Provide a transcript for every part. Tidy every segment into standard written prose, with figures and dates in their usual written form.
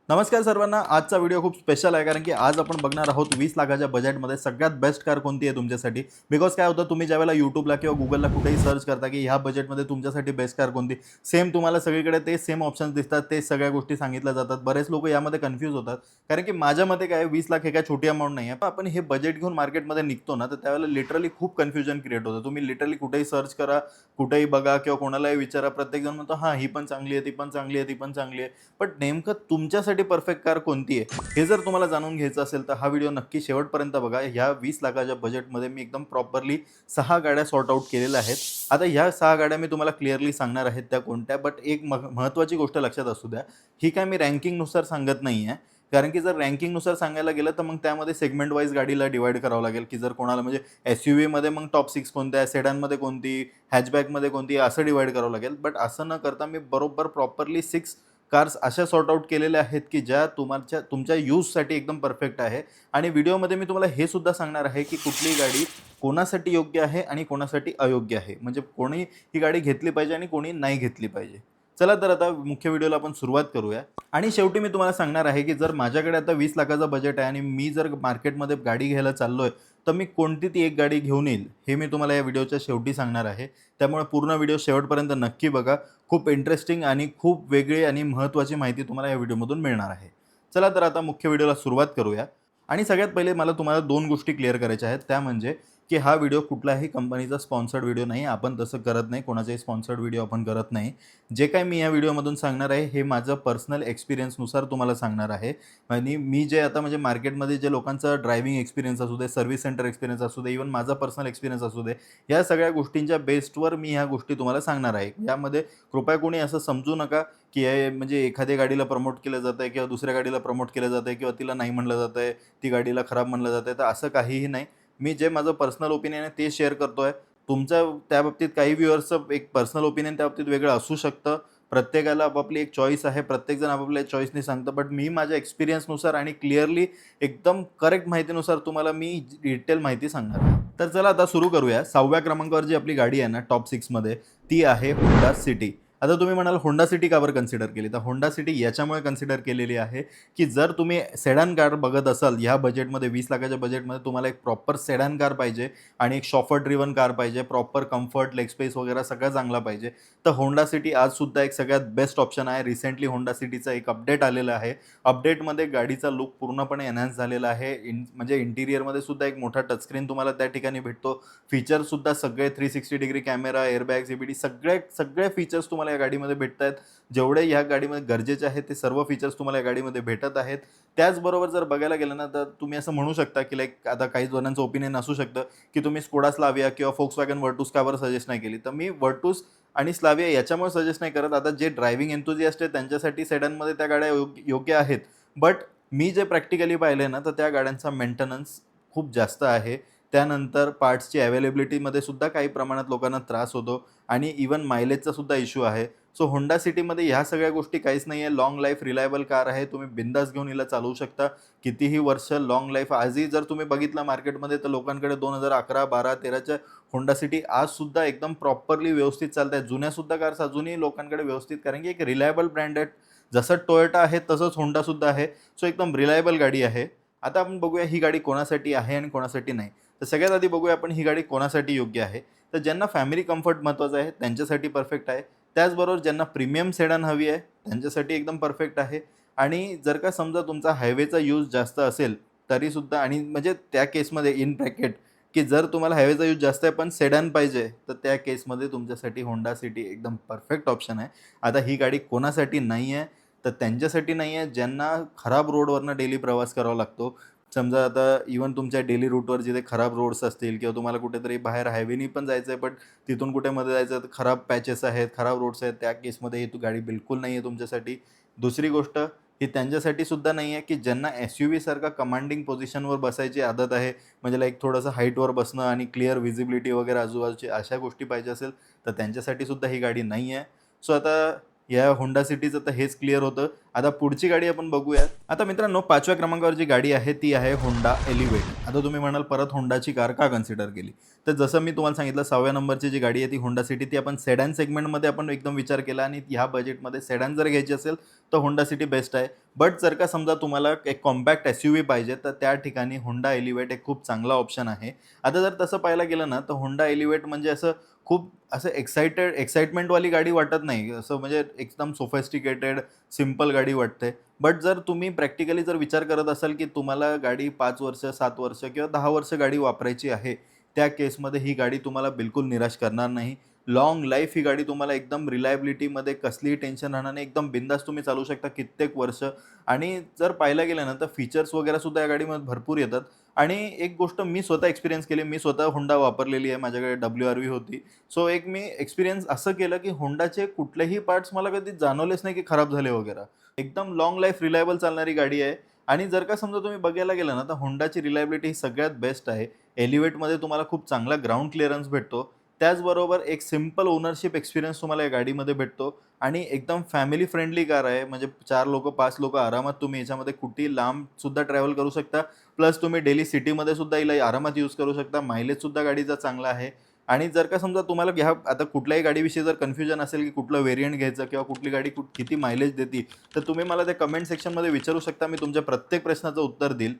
नमस्कार सर्वांना. आजचा व्हिडिओ खूप स्पेशल आहे कारण की आज आपण बघणार आहोत 20 लाखाच्या बजेटमध्ये सगळ्यात बेस्ट कार कोणती आहे तुमच्यासाठी. बिकॉज काय होतं, तुम्ही ज्यावेळेला यूट्यूबला किंवा गुगलला कुठेही सर्च करता की ह्या बजेटमध्ये तुमच्यासाठी बेस्ट कार कोणती, सेम तुम्हाला सगळीकडे ते सेम ऑप्शन्स दिसतात, ते सगळ्या गोष्टी सांगितल्या जातात. बरेच लोक यामध्ये कन्फ्यूज होतात कारण की माझ्या मते काय 20 लाख हे काय छोटी अमाऊंट नाही आहे. पण आपण हे बजेट घेऊन मार्केटमध्ये निघतो ना, तर त्यावेळेला लिटरली खूप कन्फ्युजन क्रिएट होतं. तुम्ही लिटरली कुठेही सर्च करा, कुठेही बघा किंवा कोणालाही विचारा, प्रत्येकजण म्हणतो हां ही पण चांगली आहे, ती पण चांगली आहे, ती पण चांगली आहे. पण नेमकं तुमच्यासाठी परफेक्ट कार कोणती आहे हे जर तुम्हाला जाणून घ्यायचं असेल तर हा व्हिडिओ नक्की शेवटपर्यंत बघा. ह्या 20 लाखाच्या बजेटमध्ये मी एकदम प्रॉपरली 6 गाड्या सॉर्ट आउट केलेल्या आहेत. आता ह्या 6 गाड्या मी तुम्हाला क्लिअरली सांगणार आहेत त्या कोणत्या. बट एक महत्त्वाची गोष्ट लक्षात असू द्या, ही काय मी रँकिंगनुसार सांगत नाही आहे. कारण की जर रँकिंगनुसार सांगायला गेलं तर मग त्यामध्ये सेगमेंट वाईज गाडीला डिवाइड करावं लागेल, की जर कोणाला म्हणजे एस-यू-व्हीमध्ये मग टॉप 6 कोणत्या, सेडानमध्ये कोणती, हॅचबॅकमध्ये कोणती, असं डिवाइड करावं लागेल. बट असं न करता मी बरोबर प्रॉपरली 6 कार्स अशा सॉर्ट आउट केलेल्या आहेत की ज्या तुमच्या यूजसाठी एकदम परफेक्ट आहे. आणि व्हिडिओमध्ये मी तुम्हाला हे सुद्धा सांगणार आहे की कुठली गाडी कोणासाठी योग्य आहे आणि कोणासाठी अयोग्य आहे. म्हणजे कोणी ही गाडी घेतली पाहिजे आणि कोणी नाही घेतली पाहिजे. चला तर आता मुख्य व्हिडिओला आपण सुरुवात करूया. आणि शेवटी मी तुम्हाला सांगणार आहे की जर माझ्याकडे आता 20 लाखाचं बजेट आहे आणि मी जर मार्केटमध्ये गाडी घ्यायला चाललोय, तर मी कोणती ती एक गाडी घेऊन येईल हे मी तुम्हाला या व्हिडिओच्या शेवटी सांगणार आहे. त्यामुळे पूर्ण व्हिडिओ शेवटपर्यंत नक्की बघा. खूप इंटरेस्टिंग आणि खूप वेगळी आणि महत्त्वाची माहिती तुम्हाला या व्हिडिओमधून मिळणार आहे. चला तर आता मुख्य व्हिडिओला सुरुवात करूया. आणि सगळ्यात पहिले मला तुम्हाला 2 गोष्टी क्लिअर करायच्या आहेत. त्या म्हणजे की हा व्हिडिओ कुठल्याही कंपनीचा स्पॉन्सर्ड व्हिडिओ नाही. आपण तसं करत नाही. कोणाचाही स्पॉन्सर्ड व्हिडिओ आपण करत नाही. जे काही मी या व्हिडिओमधून सांगणार आहे हे माझं पर्सनल एक्सपिरियन्सनुसार तुम्हाला सांगणार आहे. आणि मी जे आता म्हणजे मार्केटमध्ये जे लोकांचा ड्रायव्हिंग एक्सपिरियन्स असू दे, सर्व्हिस सेंटर एक्सपिरियन्स असू दे, इव्हन माझा पर्सनल एक्सपिरियन्स असू दे, या सगळ्या गोष्टींच्या बेस्डवर मी ह्या गोष्टी तुम्हाला सांगणार आहे. यामध्ये कृपया कोणी असं समजू नका की हे म्हणजे एखाद्या गाडीला प्रमोट केलं जातं आहे किंवा दुसऱ्या गाडीला प्रमोट केलं जातं आहे किंवा तिला नाही म्हणलं जातं आहे, ती गाडीला खराब म्हणलं जातं आहे. तर असं काहीही नाही. मी जे माझं पर्सनल ओपिनियन आहे ते शेअर करतो आहे. तुमचं त्या बाबतीत काही व्ह्युअर्सचं एक पर्सनल ओपिनियन त्या बाबतीत वेगळं असू शकतं. प्रत्येकाला आपापली एक चॉईस आहे. प्रत्येकजण आपापल्या चॉईसनी सांगतं. बट मी माझ्या एक्सपिरियन्सनुसार आणि क्लिअरली एकदम करेक्ट माहितीनुसार तुम्हाला मी डिटेल माहिती सांगणार आहे. तर चला आता सुरू करूया. 6व्या क्रमांकावर जी आपली गाडी आहे ना टॉप 6मध्ये, ती आहे होंडा सिटी. आता तुम्ही म्हणाल होंडा सिटी का बरं कन्सिडर केली? तर होंडा सिटी याच्यामुळे कन्सिडर केलेली आहे की जर तुम्ही सेडान कार बघत असाल ह्या बजेटमध्ये, 20 लाखाच्या बजेटमध्ये तुम्हाला एक प्रॉपर सेडान कार पाहिजे आणि एक शॉफर ड्रिव्हन कार पाहिजे, प्रॉपर कम्फर्ट, लेग स्पेस वगैरे सगळं चांगला पाहिजे, तर होंडा सिटी आजसुद्धा एक सगळ्यात बेस्ट ऑप्शन आहे. रिसेंटली होंडा सिटीचा एक अपडेट आलेला आहे. अपडेटमध्ये गाडीचा लुक पूर्णपणे एनहान्स झालेला आहे. म्हणजे इंटिरियरमध्ये सुद्धा एक मोठा टचस्क्रीन तुम्हाला त्या ठिकाणी भेटतो. फीचर्ससुद्धा सगळे 360 डिग्री कॅमेरा, एअरबॅग, CBD सगळे फीचर्स तुम्हाला या गाडीमध्ये भेटत आहेत. जेवढे ह्या गाडीमध्ये गरजेचे आहेत ते सर्व फीचर्स तुम्हाला या गाडीमध्ये भेटत आहेत. त्याचबरोबर जर बघायला गेलं ना, तर तुम्ही असं म्हणू शकता की लाईक आता काही जणांचं ओपिनियन असू शकतं की तुम्ही स्कोडा स्लाविया किंवा फोक्सवॅगन व्हर्टूस का बरं सजेस्ट नाही केली. तर मी व्हर्टूस आणि स्लाविया याच्यामुळे सजेस्ट नाही करत. आता जे ड्रायव्हिंग एन्थुझियास्ट आहेत त्यांच्यासाठी सेडनमध्ये त्या गाड्या योग्य आहेत. बट मी जे प्रॅक्टिकली पाहिले ना, तर त्या गाड्यांचा मेंटेनन्स खूप जास्त आहे. त्यानंतर पार्ट्सची अवेलेबिलिटीमध्ये सुद्धा काही प्रमाणात लोकांना त्रास होतो आणि इव्हन मायलेजचा सुद्धा इश्यू आहे. सो होंडा सिटीमध्ये ह्या सगळ्या गोष्टी काहीच नाही आहे. लाँग लाईफ रिलायबल कार आहे. तुम्ही बिंदास घेऊन हिला चालवू शकता. कितीही वर्ष लाँग लाईफ. आजही जर तुम्ही बघितलं मार्केटमध्ये तर लोकांकडे 2011, 12, 13च्या होंडा सिटी आजसुद्धा एकदम प्रॉपरली व्यवस्थित चालत आहेत. जुन्यासुद्धा कार्स अजूनही लोकांकडे व्यवस्थित, कारण की एक रिलायबल ब्रँड आहे. जसं टोयोटा आहे तसंच होंडासुद्धा आहे. सो एकदम रिलायबल गाडी आहे. आता आपण बघूया ही गाडी कोणासाठी आहे आणि कोणासाठी नाही. तर सगळ्यात आधी बघूया आपण ही गाडी कोणासाठी योग्य आहे. तर ज्यांना फॅमिली कम्फर्ट महत्त्वाचं आहे त्यांच्यासाठी परफेक्ट आहे. त्याचबरोबर ज्यांना प्रीमियम सेडान हवी आहे त्यांच्यासाठी एकदम परफेक्ट आहे. आणि जर का समजा तुमचा हायवेचा यूज जास्त असेल तरीसुद्धा, आणि म्हणजे त्या केसमध्ये इन ब्रॅकेट की जर तुम्हाला हायवेचा यूज जास्त आहे पण सेडान पाहिजे, तर त्या केसमध्ये तुमच्यासाठी होंडा सिटी एकदम परफेक्ट ऑप्शन आहे. आता ही गाडी कोणासाठी नाही आहे, तर त्यांच्यासाठी नाही आहे ज्यांना खराब रोडवरनं डेली प्रवास करावा लागतो. समजा आता इव्हन तुमच्या डेली रूटवर जिथे खराब रोड्स असतील किंवा तुम्हाला कुठेतरी बाहेर हायवेनी पण जायचं आहे, बट तिथून कुठे मध्ये जायचं तर खराब पॅचेस आहेत, खराब रोड्स आहेत, त्या केसमध्ये ही गाडी बिलकुल नाही आहे तुमच्यासाठी. दुसरी गोष्ट ही त्यांच्यासाठी सुद्धा नाही आहे की ज्यांना SUV सारखा कमांडिंग पोझिशनवर बसायची आदत आहे. म्हणजे लाईक थोडंसं हाईटवर बसणं आणि क्लिअर व्हिजिबिलिटी वगैरे आजूबाजूची अशा गोष्टी पाहिजे असेल, तर त्यांच्यासाठी सुद्धा ही गाडी नाही आहे. सो आता या होंडा सिटीचं तर हेच क्लिअर होतं. आता पुढची गाडी आपण बघूया. आता मित्रांनो 5व्या क्रमांकावर जी गाडी आहे ती आहे होंडा एलिव्हेट. आता तुम्ही म्हणाल परत होंडाची कार का कन्सिडर केली? तर जसं मी तुम्हाला सांगितलं 6व्या नंबरची जी गाडी आहे ती होंडा सिटी, ती आपण सेडॅन सेगमेंटमध्ये आपण एकदम विचार केला आणि ह्या बजेटमध्ये सेडॅन जर घ्यायची असेल तर होंडा सिटी बेस्ट आहे. बट जर का समजा तुम्हाला एक कॉम्पॅक्ट एसयूव्ही पाहिजे तर त्या ठिकाणी होंडा एलिव्हेट एक खूप चांगला ऑप्शन आहे. आता जर तसं पाहायला गेलं ना तर होंडा एलिव्हेट म्हणजे असं खूप असं एक्साइटमेंटवाली गाडी वाटत नाही. असं म्हणजे एकदम सोफिस्टिकेटेड सिंपल गाडी वाटते. बट जर तुम्ही प्रॅक्टिकली जर विचार करत असाल की तुम्हाला गाडी 5 वर्ष, 7 वर्ष किंवा 10 वर्ष गाडी वापरायची आहे, त्या केसमध्ये ही गाडी तुम्हाला बिलकुल निराश करणार नाही. लाँग लाईफ ही गाडी तुम्हाला एकदम रिलायबिलिटीमध्ये कसलीही टेन्शन राहणार नाही. एकदम बिंदास तुम्ही चालवू शकता कित्येक वर्ष. आणि जर पाहायला गेलं ना तर फीचर्स वगैरे सुद्धा या गाडीमध्ये भरपूर येतात. आणि एक गोष्ट मी स्वतः एक्सपिरियन्स केली. मी स्वतः होंडा वापरलेली आहे. माझ्याकडे WRV होती. सो एक मी एक्सपिरियन्स असं केलं की होंडाचे कुठलेही पार्ट्स मला कधी जाणवलेच नाही की खराब झाले वगैरे. एकदम लाँग लाईफ रिलायबल चालणारी गाडी आहे. आणि जर का समजा तुम्ही बघायला गेला ना तर होंडाची रिलायबिलिटी ही सगळ्यात बेस्ट आहे. एलिव्हेटमध्ये तुम्हाला खूप चांगला ग्राउंड क्लिअरन्स भेटतो. त्याचबरोबर एक सिंपल ओनरशिप एक्सपिरियन्स तुम्हाला या गाडीमध्ये भेटतो. आणि एकदम फॅमिली फ्रेंडली कार आहे. म्हणजे 4 लोकं 5 लोकं आरामात तुम्ही याच्यामध्ये कुठेही लांबसुद्धा ट्रॅव्हल करू शकता. प्लस तुम्ही डेली सिटीमध्ये सुद्धा हिला आरामात यूज करू शकता. मायलेजसुद्धा गाडीचा चांगला आहे. आणि जर का समजा तुम्हाला ह्या आता कुठल्याही गाडीविषयी जर कन्फ्युजन असेल की कुठलं व्हेरियंट घ्यायचं किंवा कुठली गाडी किती मायलेज देते, तर तुम्ही मला त्या कमेंट सेक्शनमध्ये विचारू शकता. मी तुमच्या प्रत्येक प्रश्नाचं उत्तर देईल.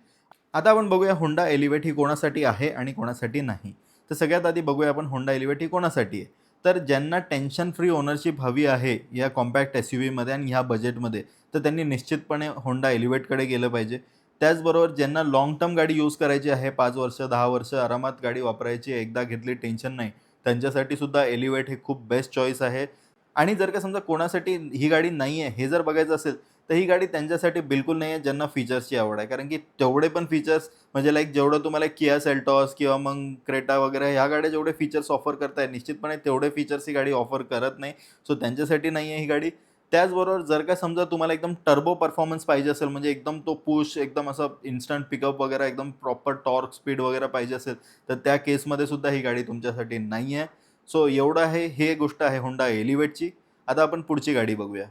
आता आपण बघूया होंडा एलिव्हेट ही कोणासाठी आहे आणि कोणासाठी नाही. तर सगळ्यात आधी बघूया आपण होंडा एलिव्हेट ही कोणासाठी आहे. तर ज्यांना टेन्शन फ्री ओनरशिप हवी आहे या कॉम्पॅक्ट एसयूव्हीमध्ये आणि ह्या बजेटमध्ये, तर त्यांनी निश्चितपणे होंडा एलिव्हेटकडे गेलं पाहिजे. त्याचबरोबर ज्यांना लाँग टर्म गाडी यूज करायची आहे, 5 वर्ष, 10 वर्ष आरामात गाडी वापरायची आहे, एकदा घेतली टेन्शन नाही, त्यांच्यासाठी सुद्धा एलिव्हेट हे खूप बेस्ट चॉईस आहे. आणि जर का समजा कोणासाठी ही गाडी नाही आहे, हे जर बघायचं असेल, तर ही गाडी त्यांच्यासाठी बिलकुल नाही आहे ज्यांना फीचर्सची आवड आहे. कारण की तेवढे पण फीचर्स म्हणजे लाईक जेवढं तुम्हाला Kia Seltos किंवा मग क्रेटा वगैरे ह्या गाड्या जेवढे फीचर्स ऑफर करताय, निश्चितपणे तेवढे फीचर्स ही गाडी ऑफर करत नाही. सो त्यांच्यासाठी नाही आहे ही गाडी. त्याचबरोबर जर का समजा तुम्हाला एकदम टर्बो परफॉर्मन्स पाहिजे असेल, म्हणजे एकदम तो पुश, एकदम असं इन्स्टंट पिकअप वगैरे, एकदम प्रॉपर टॉर्क स्पीड वगैरे पाहिजे असेल, तर त्या केसमध्ये सुद्धा ही गाडी तुमच्यासाठी नाही आहे. सो एवढं आहे, हे गोष्ट आहे होंडा एलिव्हेटची. आता आपण पुढची गाडी बघूया.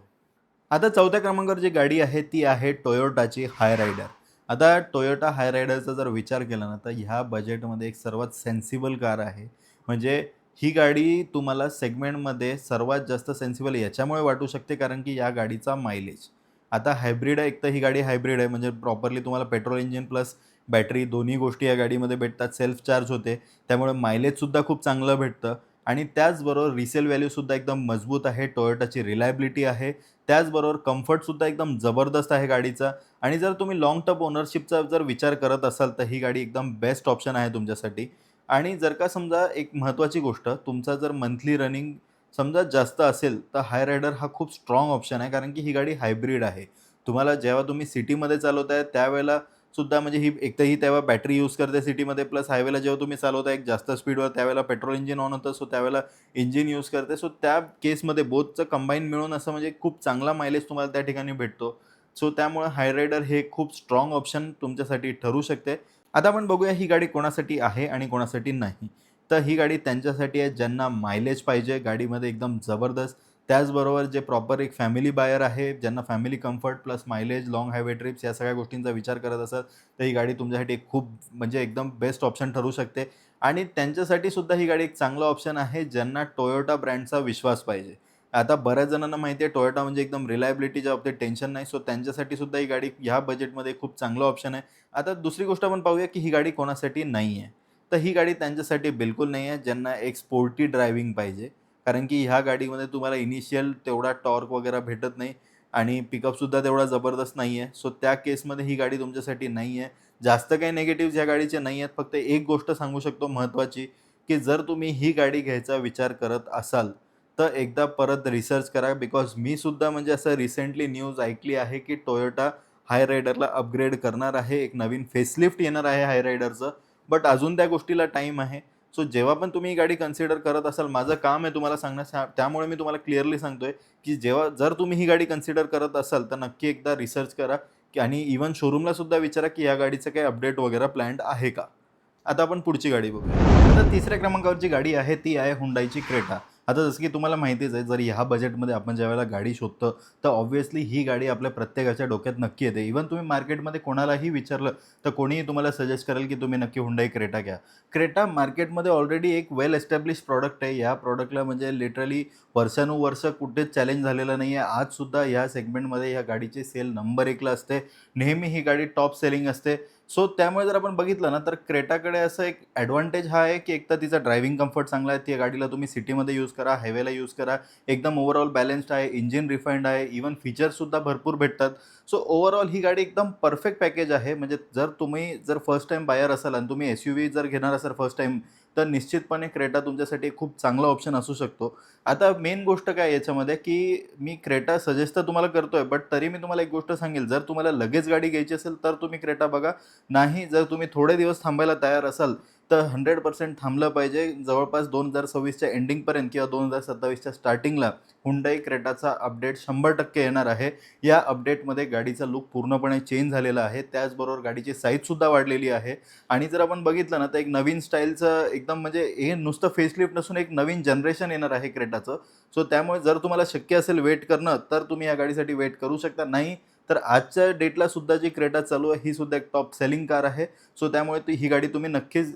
आता 4थ्या क्रमांकावर जी गाडी आहे ती आहे टोयोटाची हाय रायडर. आता टोयोटा हाय रायडरचा जर विचार केला ना तर ह्या बजेटमध्ये एक सर्वात सेन्सिबल कार आहे. म्हणजे ही गाडी तुम्हाला सेगमेंटमध्ये सर्वात जास्त सेन्सिबल याच्यामुळे वाटू शकते कारण की या गाडीचा मायलेज. आता हायब्रिड आहे, एक तर ही गाडी हायब्रिड आहे म्हणजे प्रॉपरली तुम्हाला पेट्रोल इंजिन प्लस बॅटरी दोन्ही गोष्टी या गाडीमध्ये भेटतात. सेल्फ चार्ज होते, त्यामुळे मायलेजसुद्धा खूप चांगलं भेटतं. आणि त्याचबरोबर रिसेल व्हॅल्यूसुद्धा एकदम मजबूत आहे. टोयोटाची रिलायबिलिटी आहे. त्याचबरोबर कम्फर्टसुद्धा एकदम जबरदस्त आहे गाडीचा. आणि जर तुम्ही लाँग टर्म ओनरशिपचा जर विचार करत असाल तर ही गाडी एकदम बेस्ट ऑप्शन आहे तुमच्यासाठी. आणि जर का समजा एक महत्त्वाची गोष्ट, तुमचा जर मंथली रनिंग समजा जास्त असेल तर हाय रायडर हा खूप स्ट्रॉंग ऑप्शन आहे कारण की ही गाडी हायब्रिड आहे. तुम्हाला जेव्हा तुम्ही सिटीमध्ये चालवताय त्यावेळेला सुद्धा म्हणजे ही एकतर ही तेव्हा बॅटरी यूज करते सिटीमध्ये, प्लस हायवेला जेव्हा तुम्ही चालवताय एक जास्त स्पीडवर त्यावेळेला पेट्रोल इंजिन ऑन होतं, सो त्यावेळेला इंजिन यूज करते. सो त्या केसमध्ये बोथचं कंबाईन मिळून असं म्हणजे खूप चांगला मायलेज तुम्हाला त्या ठिकाणी भेटतो. सो त्यामुळे हाय रायडर हे खूप स्ट्रॉंग ऑप्शन तुमच्यासाठी ठरू शकते. आता आपण बघूया ही गाडी कोणासाठी आहे आणि कोणासाठी नाही. तर ही गाडी त्यांच्यासाठी आहे ज्यांना मायलेज पाहिजे गाडीमध्ये एकदम जबरदस्त. त्याचबरोबर जे प्रॉपर एक फॅमिली बायर आहे, ज्यांना family comfort plus mileage, long highway trips या सगळ्या गोष्टींचा विचार करत असाल, तर ही गाडी तुमच्यासाठी एक खूप म्हणजे एकदम बेस्ट ऑप्शन ठरू शकते. आणि त्यांच्यासाठी सुद्धा ही गाडी एक चांगला ऑप्शन आहे ज्यांना टोयोटा ब्रँडचा विश्वास पाहिजे. आता बऱ्याच जणांना माहिती आहे टोयोटा म्हणजे एकदम रिलायबिलिटीच्या बाबतीत टेन्शन नाही. सो त्यांच्यासाठी सुद्धा ही गाडी ह्या बजेटमध्ये खूप चांगलं ऑप्शन आहे. आता दुसरी गोष्ट आपण पाहूया की ही गाडी कोणासाठी नाही आहे. तर ही गाडी त्यांच्यासाठी बिलकुल नाही आहे ज्यांना एक स्पोर्टी ड्रायव्हिंग पाहिजे. कारण की ह्या गाडीमध्ये तुम्हाला इनिशियल तेवढा टॉर्क वगैरे भेटत नाही आणि पिकअपसुद्धा तेवढा जबरदस्त नाही आहे. सो त्या केसमध्ये ही गाडी तुमच्यासाठी नाही आहे. जास्त काही निगेटिव्हज ह्या गाडीचे नाही आहेत. फक्त एक गोष्ट सांगू शकतो महत्त्वाची, की जर तुम्ही ही गाडी घ्यायचा विचार करत असाल, तर एकदा परत रिसर्च करा. बिकॉज मी सुद्धा म्हणजे असं रिसेंटली न्यूज ऐकली आहे, की टोयोटा हाय रायडरला अपग्रेड करणार आहे. एक नवीन फेसलिफ्ट येणार आहे हाय रायडरचं. बट अजून त्या गोष्टीला टाईम आहे. सो जेव्हा पण तुम्ही ही गाडी कन्सिडर करत असाल, माझं काम आहे तुम्हाला सांगण्यास, त्यामुळे मी तुम्हाला क्लिअरली सांगतोय, की जर तुम्ही ही गाडी कन्सिडर करत असाल, तर नक्की एकदा रिसर्च करा आणि इव्हन शोरूमला सुद्धा विचारा, की या गाडीचं काही अपडेट वगैरे प्लॅन्ड आहे का? आता आपण पुढची गाडी बघूया. आता 3ऱ्या क्रमांकावरची गाडी आहे ती आहे हुंडाईची क्रेटा. आता जसं की तुम्हाला माहितीच आहे, जर ह्या बजेटमध्ये आपण ज्यावेळेला गाडी शोधतो, तर ऑब्व्हियसली ही गाडी आपल्या प्रत्येकाच्या डोक्यात नक्की येते. इव्हन तुम्ही मार्केटमध्ये कोणालाही विचारलं, तर कोणीही तुम्हाला सजेस्ट करेल की तुम्ही नक्की Hyundai Creta घ्या. क्रेटा मार्केटमध्ये ऑलरेडी एक वेल एस्टॅब्लिश्ड प्रॉडक्ट आहे. या प्रॉडक्टला म्हणजे लिटरली वर्षानुवर्ष कुठेच चॅलेंज झालेलं नाही आहे. आजसुद्धा ह्या सेगमेंटमध्ये ह्या गाडीची सेल नंबर 1ला असते. नेहमी ही गाडी टॉप सेलिंग असते. सो त्यामुळे जर आपण बघितलं ना, तर क्रेटाकडे असं एक ॲडव्हांटेज हा आहे, की एक तर तिचा ड्रायव्हिंग कम्फर्ट चांगला आहे. त्या गाडीला तुम्ही सिटीमध्ये यूज करा, हायवेला यूज करा. एकदम ओव्हरऑल बॅलन्स्ड आहे, इंजिन रिफाइंड आहे, इव्हन फीचर्ससुद्धा भरपूर भेटतात. सो ओव्हरऑल ही गाडी एकदम परफेक्ट पॅकेज आहे. म्हणजे जर तुम्ही फर्स्ट टाईम बायर असाल आणि तुम्ही एस-यू-व्ही जर घेणार असाल फर्स्ट टाईम, तर निश्चितपणे क्रेटा तुमच्यासाठी खूप चांगला ऑप्शन असू शकतो. आता मेन गोष्ट काय आहे याच्यामध्ये, की मी क्रेटा सजेस्ट तर तुम्हाला करतोय, बट तरी मी तुम्हाला एक गोष्ट सांगेल, जर तुम्हाला लगेच गाडी घ्यायची असेल, तर तुम्ही क्रेटा बघा. नाही, जर तुम्ही थोडे दिवस थांबायला तयार असाल, तर 100% थांबलं पाहिजे. जवळपास 2026च्या एंडिंगपर्यंत किंवा 2027च्या स्टार्टिंगला Hyundai क्रेटाचा अपडेट 100% येणार आहे. या अपडेटमध्ये गाडीचा लूक पूर्णपणे चेंज झालेला आहे. त्याचबरोबर गाडीची साईजसुद्धा वाढलेली आहे आणि जर आपण बघितलं ना, तर एक नवीन स्टाईलचं एकदम म्हणजे हे नुसतं फेसलिफ्ट नसून एक नवीन जनरेशन येणार आहे क्रेटाचं. सो त्यामुळे जर तुम्हाला शक्य असेल वेट करणं, तर तुम्ही या गाडीसाठी वेट करू शकता. नाही तर आजच्या डेटला सुद्धा जी क्रेटा चालू आहे, ही सुद्धा एक टॉप सेलिंग कार आहे. सो त्यामुळे ही गाडी तुम्ही नक्कीच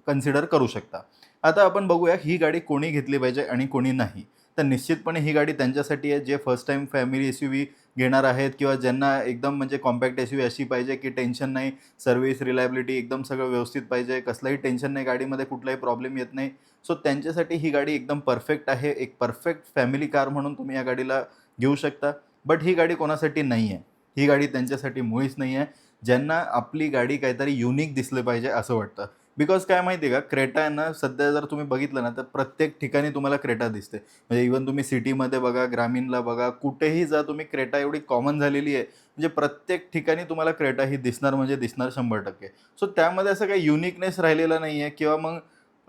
कन्सिडर करू शकता. आता आपण बघूया ही गाडी कोणी घेतली पाहिजे आणि कोणी नाही. तर निश्चितपणे ही गाडी त्यांच्यासाठी आहे, जे फर्स्ट टाईम फॅमिली एस-यू-व्ही घेणार आहेत किंवा ज्यांना एकदम म्हणजे कॉम्पॅक्ट एस-यू-व्ही अशी पाहिजे, की टेन्शन नाही, सर्व्हिस, रिलायबिलिटी एकदम सगळं व्यवस्थित पाहिजे, कसलंही टेन्शन नाही, गाडीमध्ये कुठलाही प्रॉब्लेम येत नाही. सो त्यांच्यासाठी ही गाडी एकदम परफेक्ट आहे. एक परफेक्ट फॅमिली कार म्हणून तुम्ही या गाडीला घेऊ शकता. बट ही गाडी कोणासाठी नाही आहे. ही गाडी त्यांच्यासाठी मुळीच नाही आहे. ज्यांना आपली गाडी काहीतरी युनिक दिसलं पाहिजे असं वाटतं. बिकॉज काय माहिती आहे का, क्रेटा आहे ना, सध्या जर तुम्ही बघितलं ना, तर प्रत्येक ठिकाणी तुम्हाला क्रेटा दिसते. म्हणजे इव्हन तुम्ही सिटीमध्ये बघा, ग्रामीणला बघा, कुठेही जा तुम्ही, क्रेटा एवढी कॉमन झालेली आहे. म्हणजे प्रत्येक ठिकाणी तुम्हाला क्रेटा ही दिसणार म्हणजे दिसणार 100%. सो त्यामध्ये असं काही युनिकनेस राहिलेला नाही आहे किंवा मग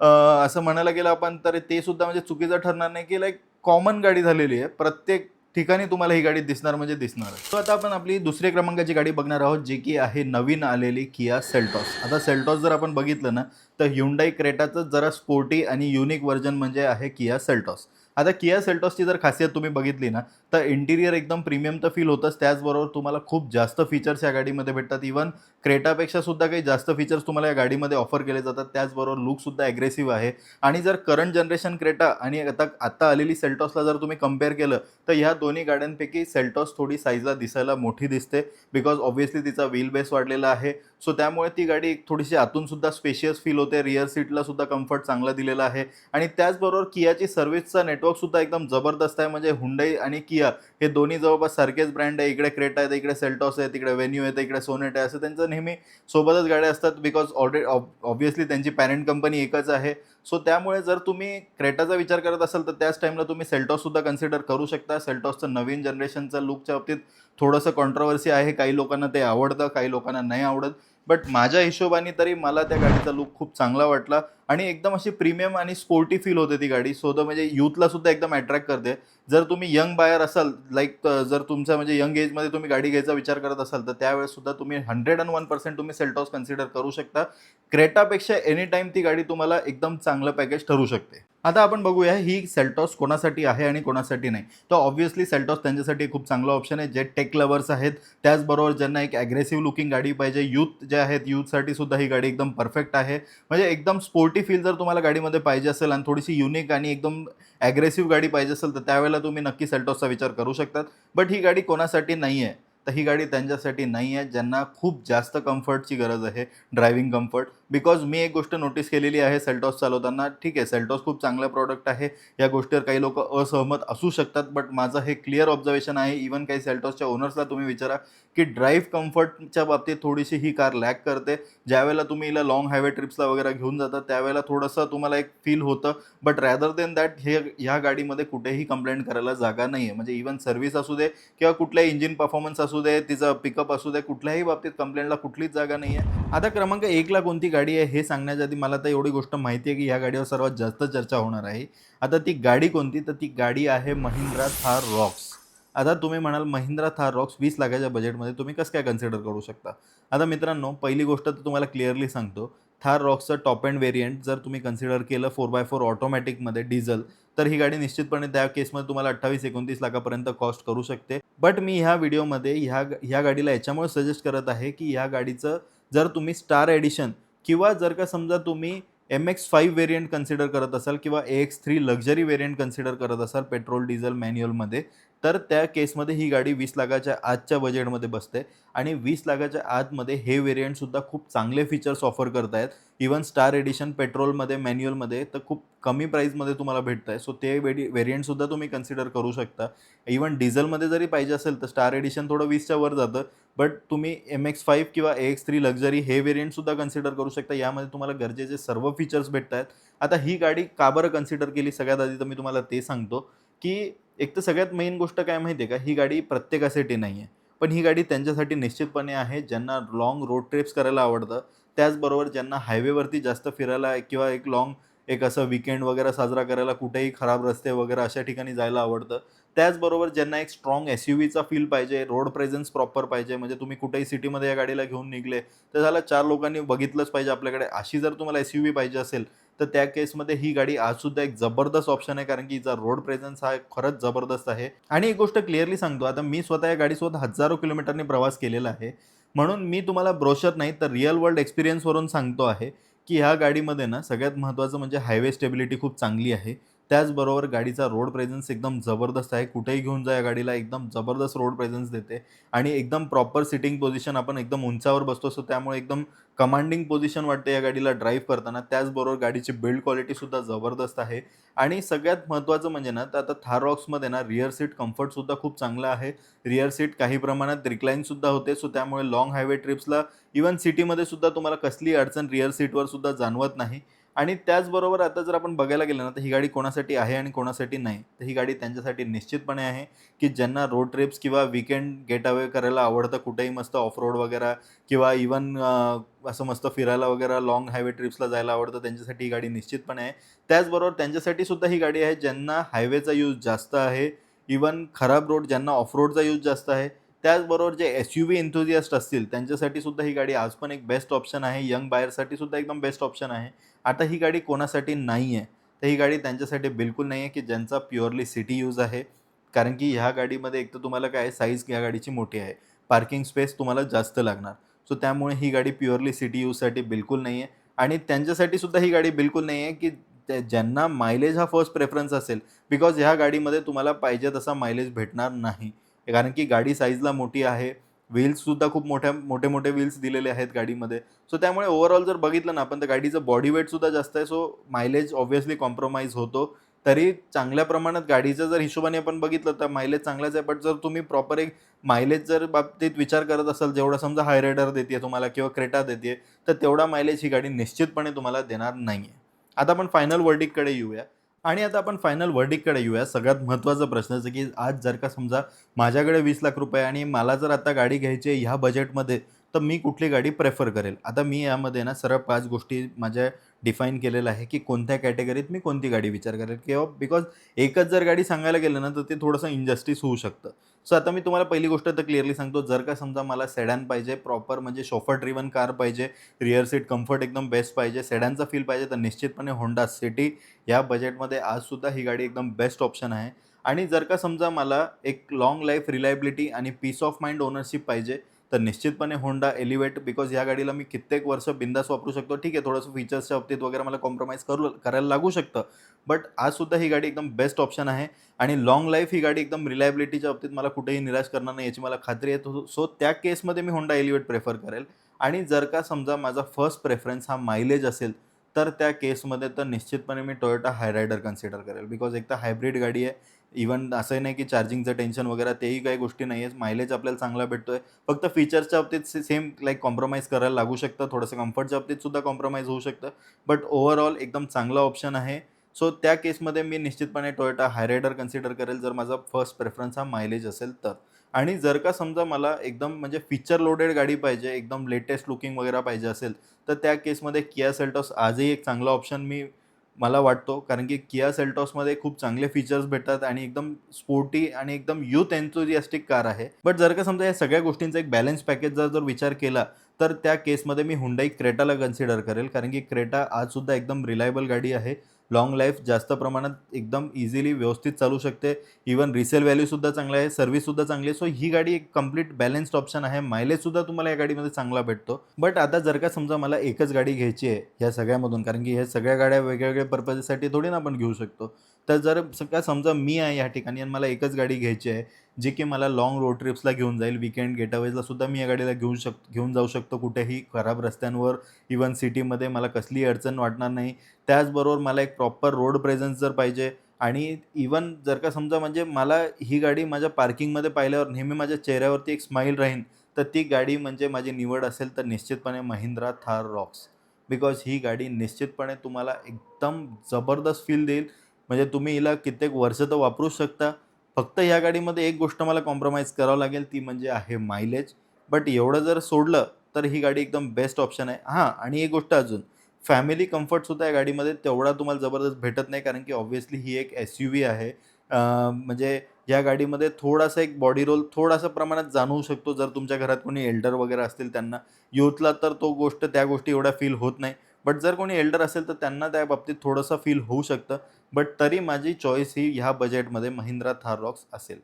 अ, असं म्हणायला गेलं आपण तर ते सुद्धा म्हणजे चुकीचं ठरणार नाही, की लाईक कॉमन गाडी झालेली आहे. प्रत्येक ठिकाणी तुम्हाला ही गाडी दिसणार म्हणजे दिसणार. सो आता आपण आपली दुसऱ्या क्रमांकाची गाडी बघणार आहोत, जी की आहे नवीन आलेली Kia Seltos. आता Seltos जर आपण बघितलं ना, तर Hyundai Cretaचं जरा स्पोर्टी आणि युनिक व्हर्जन म्हणजे आहे Kia Seltos. आता Kia Seltosची जर खासियत तुम्ही बघितली ना, तर इंटिरियर एकदम प्रीमियम तर फील होतंच. त्याचबरोबर तुम्हाला खूप जास्त फीचर्स या गाडीमध्ये भेटतात. इव्हन क्रेटापेक्षा सुद्धा काही जास्त फीचर्स तुम्हाला या गाडीमध्ये ऑफर केले जातात. त्याचबरोबर लूकसुद्धा अग्रेसिव्ह आहे आणि जर करंट जनरेशन क्रेटा आणि आता आलेली Seltosला जर तुम्ही कंपेअर केलं, तर ह्या दोन्ही गाड्यांपैकी Seltos थोडी साईजला दिसायला मोठी दिसते. बिकॉज ऑब्व्हियसली तिचा व्हील बेस वाढलेला आहे. सो त्यामुळे ती गाडी थोडीशी आतून सुद्धा स्पेशियस फील होते. रिअर सीटला सुद्धा कम्फर्ट चांगला दिलेला आहे आणि त्याचबरोबर Kiaची सर्व्हिसचा नेटवर्क सुद्धा एकदम जबरदस्त आहे. म्हणजे Hyundai आणि Kia हे दोन्ही जवळपास सारखेच ब्रँड आहे. इकडे क्रेटा आहे, इकडे Seltos आहे, तिकडे Venue आहे, इकडे Sonet आहे. असं त्यांचं नेहमी सोबतच गाड्या असतात. बिकॉज ऑब्व्हियसली त्यांची पॅरेंट कंपनी एकच आहे. सो त्यामुळे जर तुम्ही क्रेटाचा विचार करत असाल, तर त्याच टाईमला तुम्ही Seltos सुद्धा कन्सिडर करू शकता. Seltosचं नवीन जनरेशनचं लूकच्या बाबतीत थोडंसं कॉन्ट्रोव्हर्सी आहे. काही लोकांना ते आवडतं, काही लोकांना नाही आवडत. बट माझ्या हिशोबाने तरी मला त्या गाडीचा लूक खूप चांगला वाटला आणि एकदम अशी प्रीमियम आणि स्पोर्टी फील होते ती गाडी. सो म्हणजे यूथला सुद्धा एकदम अट्रॅक्ट करते. जर तुम्ही यंग बायर असाल, लाईक जर तुमच्या म्हणजे यंग एजमध्ये तुम्ही गाडी घ्यायचा विचार करत असाल, तर त्यावेळेस सुद्धा तुम्ही 101% तुम्ही Seltos कन्सिडर करू शकता. क्रेटापेक्षा एनी टाईम ती गाडी तुम्हाला एकदम चांगलं पॅकेज ठरू शकते. आता आपण बघूया ही Seltos कोणासाठी आहे आणि कोणासाठी नाही. तर ऑब्व्हियसली Seltos त्यांच्यासाठी खूप चांगला ऑप्शन आहे, जे टेक लव्हर्स आहेत. त्याचबरोबर ज्यांना एक अग्रेसिव्ह लुकिंग गाडी पाहिजे, यूथ जे आहेत, यूथसाठी सुद्धा ही गाडी एकदम परफेक्ट आहे. म्हणजे एकदम स्पोर्टी फील जर तुम्हाला गाडीमध्ये पाहिजे असेल आणि थोडीशी युनिक आणि एकदम अग्रेसिव्ह गाडी पाहिजे असेल, तर त्यावेळेला तुम्ही नक्की Seltosचा विचार करू शकतात. बट ही गाडी कोणासाठी नाही आहे, तर ही गाडी त्यांच्यासाठी नाही आहे ज्यांना खूप जास्त कम्फर्टची गरज आहे, ड्रायव्हिंग कम्फर्ट. बिकॉज मी एक गोष्ट नोटीस केलेली आहे Seltos चालवताना. ठीक आहे, Seltos खूप चांगला प्रॉडक्ट आहे. या गोष्टीवर काही लोकं असहमत असू शकतात, बट माझं हे क्लिअर ऑब्झर्वेशन आहे. इव्हन काही Seltosच्या ओनर्सला तुम्ही विचारा, की ड्राईव्ह कम्फर्टच्या बाबतीत थोडीशी ही कार लॅक करते. ज्यावेळेला तुम्ही हिला लाँग हायवे ट्रिप्सला वगैरे घेऊन जाता, त्यावेळेला थोडंसं तुम्हाला एक फील होतं. बट रॅदर देन दॅट ह्या गाडीमध्ये कुठेही कंप्लेंट करायला जागा नाही आहे. म्हणजे इव्हन सर्व्हिस असू दे किंवा कुठल्याही इंजिन परफॉर्मन्स असू दे, तिचं पिकअप असू दे, कुठल्याही बाबतीत कंप्लेंटला कुठलीच जागा नाही आहे. आता क्रमांक 1ला कोणती गाडी आहे हे सांगण्याच्या आधी मला तर एवढी गोष्ट माहिती आहे, की ह्या गाडीवर सर्वात जास्त चर्चा होणार आहे. आता ती गाडी कोणती, तर ती गाडी आहे Mahindra Thar ROXX. आता तुम्ही म्हणाल Mahindra Thar ROXX 20 लाखाच्या बजेटमध्ये तुम्ही कसं काय कन्सिडर करू शकता. आता मित्रांनो, पहिली गोष्ट तर तुम्हाला क्लिअरली सांगतो, Thar ROXXचं टॉप एंड व्हेरियंट जर तुम्ही कन्सिडर केलं 4x4 ऑटोमॅटिकमध्ये डिझेल, तर ही गाडी निश्चितपणे त्या केसमध्ये तुम्हाला 28-29 लाखापर्यंत कॉस्ट करू शकते. बट मी ह्या व्हिडिओमध्ये ह्या गाडीला याच्यामुळे सजेस्ट करत आहे, की ह्या गाडीचं जर तुम्ही स्टार एडिशन किंवा जर का समजा तुम्ही MX-5 व्हेरियंट कन्सिडर करत असाल किंवा AX3 लक्झरी व्हेरियंट कन्सिडर करत असाल पेट्रोल, डिझेल, मॅन्युअलमध्ये, तर त्या केसमध्ये ही गाडी 20 लाखाच्या आतच्या बजेटमध्ये बसते आणि 20 लाखाच्या आतमध्ये हे व्हेरियंटसुद्धा खूप चांगले फीचर्स ऑफर करत आहेत. इवन स्टार एडिशन पेट्रोलमध्ये, मॅन्युअलमध्ये तर खूप कमी प्राईसमध्ये तुम्हाला भेटत आहे. सो ते व्हेरियंटसुद्धा तुम्ही कन्सिडर करू शकता. इवन डिझेलमध्ये जरी पाहिजे असेल तर स्टार एडिशन थोडं 20च्या वर जातं. बट तुम्ही MX-5 किंवा AX3 लक्झरी हे व्हेरियंटसुद्धा कन्सिडर करू शकता. यामध्ये तुम्हाला गरजेचे सर्व फीचर्स भेटत आहेत. आता ही गाडी का बरं कन्सिडर केली सगळ्यात आधी तर मी तुम्हाला ते सांगतो, की एक तर सगळ्यात मेन गोष्ट काय माहिती आहे का, ही गाडी प्रत्येकासाठी नाही आहे. पण ही गाडी त्यांच्यासाठी निश्चितपणे आहे ज्यांना लाँग रोड ट्रिप्स करायला आवडतं. त्याचबरोबर ज्यांना हायवेवरती जास्त फिरायला किंवा एक असं वीकेंड वगैरे साजरा करायला कुठेही खराब रस्ते वगैरे अशा ठिकाणी जायला आवडतं. त्याचबरोबर ज्यांना एक स्ट्राँग SUVचा फील पाहिजे, रोड प्रेझेन्स प्रॉपर पाहिजे, म्हणजे तुम्ही कुठेही सिटीमध्ये या गाडीला घेऊन निघले, तर झालं 4 लोकांनी बघितलंच पाहिजे आपल्याकडे. अशी जर तुम्हाला SUV पाहिजे असेल, तर त्या केसमध्ये ही गाडी आजसुद्धा एक जबरदस्त ऑप्शन आहे, कारण की हिचा रोड प्रेझेन्स हा खरंच जबरदस्त आहे. आणि एक गोष्ट क्लिअरली सांगतो, आता मी स्वतः या गाडीसोबत हजारो किलोमीटरनी प्रवास केलेला आहे. म्हणून मी तुम्हाला ब्रोशर नाही तर रिअल वर्ल्ड एक्सपिरियन्सवरून सांगतो आहे, की ह्या गाडीमध्ये ना सगळ्यात महत्त्वाचं म्हणजे हायवे स्टेबिलिटी खूप चांगली आहे. त्याचबरोबर गाडीचा रोड प्रेझेन्स एकदम जबरदस्त आहे. कुठेही घेऊन जा या गाडीला एकदम जबरदस्त रोड प्रेझेन्स देते आणि एकदम प्रॉपर सिटिंग पोझिशन, आपण एकदम उंचावर बसतो, सो त्यामुळे एकदम कमांडिंग पोझिशन वाटते या गाडीला ड्राईव्ह करताना. त्याचबरोबर गाडीची बिल्ड क्वालिटीसुद्धा जबरदस्त आहे आणि सगळ्यात महत्त्वाचं म्हणजे ना, तर आता थार रॉक्समध्ये ना रिअर सीट कम्फर्टसुद्धा खूप चांगला आहे. रिअर सीट काही प्रमाणात रिक्लाईनसुद्धा होते, सो त्यामुळे लाँग हायवे ट्रिप्सला इवन सिटीमध्ये सुद्धा तुम्हाला कसलीही अडचण रिअर सीटवर सुद्धा जाणवत नाही. आणि त्याचबरोबर आता जर आपण बघायला गेलं ना, तर ही गाडी कोणासाठी आहे आणि कोणासाठी नाही. तर ही गाडी त्यांच्यासाठी निश्चितपणे आहे, की ज्यांना रोड ट्रिप्स किंवा वीकेंड गेट अवे करायला आवडतं, कुठेही मस्त ऑफ रोड वगैरे किंवा इवन असं मस्त फिरायला वगैरे लाँग हायवे ट्रिप्सला जायला आवडतं, त्यांच्यासाठी ही गाडी निश्चितपणे आहे. त्याचबरोबर त्यांच्यासाठी सुद्धा ही गाडी आहे, ज्यांना हायवेचा यूज जास्त आहे, इवन खराब रोड ज्यांना ऑफ रोडचा यूज जास्त आहे. त्याचबरोबर जे SUV एन्थुसियास्ट असतील त्यांच्यासाठी सुद्धा ही गाडी आज पण एक बेस्ट ऑप्शन आहे. यंग बायरसाठी सुद्धा एकदम बेस्ट ऑप्शन आहे. आता ही गाडी कोणासाठी नाही आहे, तर ही गाडी त्यांच्यासाठी बिलकुल नाही आहे, की ज्यांचा प्युअरली सिटी यूज आहे. कारण की ह्या गाडीमध्ये एक तर तुम्हाला काय आहे, साईज ह्या गाडीची मोठी आहे. पार्किंग स्पेस तुम्हाला जास्त लागणार. सो त्यामुळे ही गाडी प्युअरली सिटी यूजसाठी बिलकुल नाही आहे आणि त्यांच्यासाठी सुद्धा ही गाडी बिलकुल नाही आहे, की ज्यांना मायलेज हा फर्स्ट प्रेफरन्स असेल. बिकॉज ह्या गाडीमध्ये तुम्हाला पाहिजे तसा मायलेज भेटणार नाही. कारण की गाडी साईजला मोठी आहे. व्हील्ससुद्धा खूप मोठे-मोठे व्हील्स दिलेले आहेत गाडीमध्ये. सो त्यामुळे ओव्हरऑल जर बघितलं ना आपण, तर गाडीचं बॉडी वेटसुद्धा जास्त आहे. सो मायलेज ऑब्व्हियसली कॉम्प्रोमाईज होतो. तरी चांगल्या प्रमाणात गाडीच्या जर हिशोबाने आपण बघितलं तर मायलेज चांगलाच आहे. बट जर तुम्ही प्रॉपर एक मायलेज जर बाबतीत विचार करत असाल, जेवढा समजा हाय रायडर देते तुम्हाला किंवा क्रेटा देते, तर तेवढा मायलेज ही गाडी निश्चितपणे तुम्हाला देणार नाही आहे. आता आपण फायनल व्हर्डिक्टकडे येऊया. आणि आता आपण फायनल व्हर्डिक्टकडे येऊया. सगळ्यात महत्त्वाचा प्रश्नाचं, की आज जर का समजा माझ्याकडे 20 लाख रुपये आणि मला जर आता गाडी घ्यायची आहे ह्या बजेटमध्ये, तर मी कुठली गाडी प्रेफर करेल? आता मी यामध्ये ना सरळ 5 गोष्टी माझ्या डिफाईन केलेल्या आहे, की कोणत्या कॅटेगरीत मी कोणती गाडी विचार करेल किंवा बिकॉज एकच जर गाडी सांगायला गेलं ना, तर ते थोडंसं इनजस्टिस होऊ शकतं. सो आता मी तुम्हाला पहिली गोष्ट तर क्लिअरली सांगतो, जर का समजा मला सेडान पाहिजे, प्रॉपर म्हणजे शोफर ड्रिव्हन कार पाहिजे, रिअर सीट कम्फर्ट एकदम बेस्ट पाहिजे, सेडानचा फील पाहिजे, तर निश्चितपणे होंडा सिटी या बजेटमध्ये आजसुद्धा ही गाडी एकदम बेस्ट ऑप्शन आहे. आणि जर का समजा मला एक लाँग लाईफ रिलायबिलिटी आणि पीस ऑफ माइंड ओनरशिप पाहिजे, तर निश्चितपणे होंडा एलिव्हेट, बिकॉज या गाडीला मी कित्येक वर्ष बिंदास वापरू शकतो. ठीक आहे, थोडंसं फीचर्सच्या बाबतीत वगैरे मला कॉम्प्रोमाईज करायला लागू शकतं. बट आजसुद्धा ही गाडी एकदम बेस्ट ऑप्शन आहे आणि लाँग लाईफ ही गाडी एकदम रिलायबिलिटीच्या बाबतीत मला कुठेही निराश करणार नाही याची मला खात्री आहे. सो त्या केसमध्ये मी होंडा एलिव्हेट प्रेफर करेल. आणि जर का समजा माझा फर्स्ट प्रेफरन्स हा मायलेज असेल, तर त्या केसमध्ये तर निश्चितपणे मी टोयोटा हाय रायडर कन्सिडर करेल. बिकॉज एक तर हायब्रिड गाडी आहे. इवन असंही नाही की चार्जिंगचं टेन्शन वगैरे तेही काही गोष्टी नाही आहेत. मायलेज आपल्याला चांगला भेटतोय. फक्त फीचर्सच्या बाबतीत सेम लाईक कॉम्प्रोमाईज करायला लागू शकतं. थोडंसं कम्फर्टच्या बाबतीत सुद्धा कॉम्प्रोमाईज होऊ शकतं. बट ओव्हरऑल एकदम चांगला ऑप्शन आहे. सो त्या केसमध्ये मी निश्चितपणे टोयोटा हाय रायडर कन्सिडर करेल, जर माझा फर्स्ट प्रेफरन्स हा मायलेज असेल तर. आणि जर का समजा मला एकदम म्हणजे फीचर लोडेड गाडी पाहिजे, एकदम लेटेस्ट लुकिंग वगैरे पाहिजे असेल, तर त्या केसमध्ये किया सेल्टॉस आजही एक चांगला ऑप्शन मला वाटतो. कारण की किया सेल्टॉसमध्ये खूप चांगले फीचर्स भेटतात आणि एकदम स्पोर्टी आणि एकदम यूथ एन्थुसियास्टिक कार आहे. बट जर का समजा या सगळ्या गोष्टींचा एक बॅलन्स पॅकेज जर विचार केला, तर त्या केसमध्ये मी हुंडाई क्रेटाला कन्सिडर करेल. कारण की क्रेटा आजसुद्धा एकदम रिलायबल गाडी आहे. लॉंग लाईफ जास्त प्रमाणात एकदम इझिली व्यवस्थित चालू शकते. इवन रिसेल व्हॅल्यूसुद्धा चांगला आहे, सर्व्हिससुद्धा चांगली आहे. सो ही गाडी एक कंप्लीट बॅलन्स्ड ऑप्शन आहे. मायलेजसुद्धा तुम्हाला या गाडीमध्ये चांगला भेटतो. बट आता जर का समजा मला एकच गाडी घ्यायची आहे ह्या सगळ्यामधून, कारण की ह्या सगळ्या गाड्या वेगवेगळ्या पर्पजसाठी थोडी ना आपण घेऊ शकतो. तर जर का समजा मी आहे या ठिकाणी आणि मला एकच गाडी घ्यायची आहे, जी की मला लाँग रोड ट्रिप्सला घेऊन जाईल, वीकेंड गेटअवेजला सुद्धा मी या गाडीला घेऊन जाऊ शकतो कुठेही खराब रस्त्यांवर. इवन सिटीमध्ये मला कसलीही अडचण वाटणार नाही. त्याचबरोबर मला एक प्रॉपर रोड प्रेझेन्स जर पाहिजे आणि इवन जर का समजा म्हणजे मला ही गाडी माझ्या पार्किंगमध्ये पाहिल्यावर नेहमी माझ्या चेहऱ्यावरती एक स्माईल राहील, तर ती गाडी म्हणजे माझी निवड असेल तर निश्चितपणे Mahindra Thar Roxx. Because he गाडी निश्चितपणे तुम्हाला एकदम जबरदस्त फील देईल. म्हणजे तुम्ही हिला कित्येक वर्ष तर वापरूच शकता. फक्त ह्या गाडीमध्ये एक गोष्ट मला कॉम्प्रोमाईज करावं लागेल, ती म्हणजे आहे मायलेज. बट एवढं जर सोडलं, तर ही गाडी एकदम बेस्ट ऑप्शन आहे. हां, आणि एक गोष्ट अजून, फॅमिली कम्फर्टसुद्धा या गाडीमध्ये तेवढा तुम्हाला जबरदस्त भेटत नाही, कारण की ऑब्व्हियसली ही एक एस-यू-व्ही आहे. म्हणजे या गाडीमध्ये थोडासा एक बॉडी रोल थोडासा प्रमाणात जाणवू शकतो, जर तुमच्या घरात कोणी एल्डर वगैरे असतील त्यांना. यूथला तर त्या गोष्टी एवढ्या फील होत नाही. बट जर कोणी एल्डर असेल, तर त्यांना त्या बाबतीत थोडंसं फील होऊ शकतं. बट तरी माझी चॉईस ही ह्या बजेटमध्ये महिंद्रा थार रॉक्स असेल.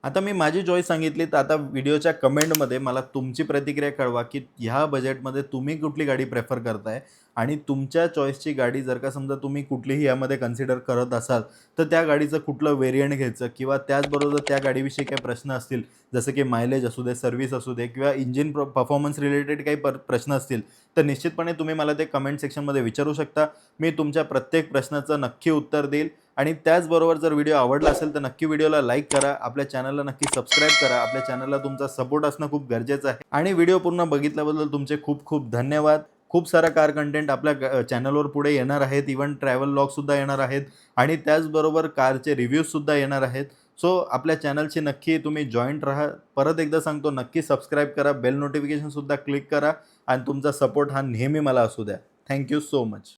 आता मी माझी चॉईस सांगितली, तर आता व्हिडिओच्या कमेंटमध्ये मला तुमची प्रतिक्रिया कळवा, की ह्या बजेटमध्ये तुम्ही कुठली गाडी प्रेफर करताय आणि तुमच्या चॉईसची गाडी जर का समजा तुम्ही कुठलीही यामध्ये कन्सिडर करत असाल, तर त्या गाडीचं कुठलं व्हेरियंट घ्यायचं किंवा त्याचबरोबर त्या गाडीविषयी काही प्रश्न असतील, जसं की मायलेज असू दे, सर्व्हिस असू दे किंवा इंजिन परफॉर्मन्स रिलेटेड काही प्रश्न असतील, तर निश्चितपणे तुम्ही मला ते कमेंट सेक्शनमध्ये विचारू शकता. मी तुमच्या प्रत्येक प्रश्नाचं नक्की उत्तर देईल. आणि त्याचबरोबर जर व्हिडिओ आवडला असेल तर नक्की व्हिडिओला लाईक करा. आपल्या चॅनलला नक्की सबस्क्राईब करा. आपल्या चॅनलला तुमचा सपोर्ट असणं खूप गरजेचं आहे. आणि व्हिडिओ पूर्ण बघितल्याबद्दल तुमचे खूप खूप धन्यवाद. खूप सारा कार कंटेंट आपल्या चॅनलवर पुढे येणार आहेत. इव्हन ट्रॅव्हल व्लॉगसुद्धा येणार आहेत आणि त्याचबरोबर कारचे रिव्ह्यूजसुद्धा येणार आहेत. सो आपल्या चॅनलशी नक्की तुम्ही जॉईंट राहा. परत एकदा सांगतो, नक्की सबस्क्राईब करा. बेल नोटिफिकेशनसुद्धा क्लिक करा आणि तुमचा सपोर्ट हा नेहमी मला असू द्या. Thank you so much.